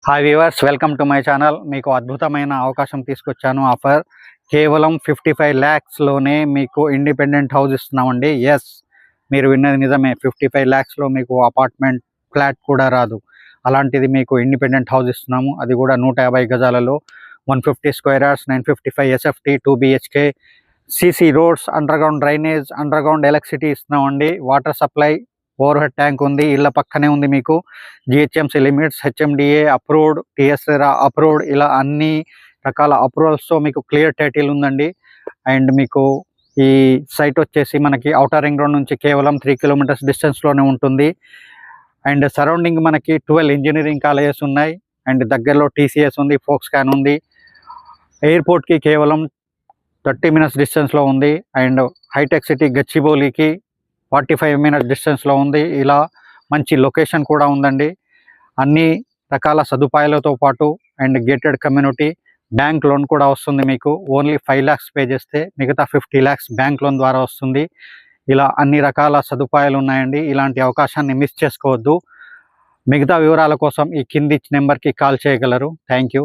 Hi viewers, welcome to my channel. మీకు అద్భుతమైన అవకాశం తీసుకొచ్చాను. ఆఫర్ కేవలం 55 lakhsలోనే మీకు ఇండిపెండెంట్ హౌస్ ఇస్తున్నామండి. ఎస్, మీరు విన్నది నిజమే. 55 lakhsలో మీకు అపార్ట్మెంట్ ఫ్లాట్ కూడా రాదు. అలాంటిది మీకు ఇండిపెండెంట్ హౌస్ ఇస్తున్నాము. అది కూడా 150 గజాలలో 150 square yards, 955 SFT, 2 BHK, CC రోడ్స్, underground drainage, underground electricity ఇస్తున్నామండి. Water supply, overhead tank ఉంది. ఇళ్ళ పక్కనే ఉంది. మీకు GHMC limits, HMDA approved, TSRA approved, ఇలా అన్ని రకాల అప్రూవల్స్తో మీకు క్లియర్ టైటిల్ ఉందండి. అండ్ మీకు ఈ సైట్ వచ్చేసి మనకి ఔటర్ రింగ్ రోడ్ నుంచి కేవలం 3 kilometers డిస్టెన్స్లోనే ఉంటుంది. అండ్ సరౌండింగ్ మనకి 12 ఇంజనీరింగ్ కాలేజెస్ ఉన్నాయి. అండ్ దగ్గరలో TCS ఉంది, ఫోక్స్కాన్ ఉంది. ఎయిర్పోర్ట్కి కేవలం 30 minutes డిస్టెన్స్లో ఉంది. అండ్ హైటెక్ సిటీ గచ్చిబౌలికి 45 minutes డిస్టెన్స్లో ఉంది. ఇలా మంచి లొకేషన్ కూడా ఉందండి. అన్ని రకాల సదుపాయాలతో పాటు and gated community, bank loan కూడా వస్తుంది. మీకు ఓన్లీ 5 lakhs పే చేస్తే మిగతా 50 lakhs బ్యాంక్ లోన్ ద్వారా వస్తుంది. ఇలా అన్ని రకాల సదుపాయాలు ఉన్నాయండి. ఇలాంటి అవకాశాన్ని మిస్ చేసుకోవద్దు. మిగతా వివరాల కోసం ఈ కింది నెంబర్కి కాల్ చేయగలరు. Thank you.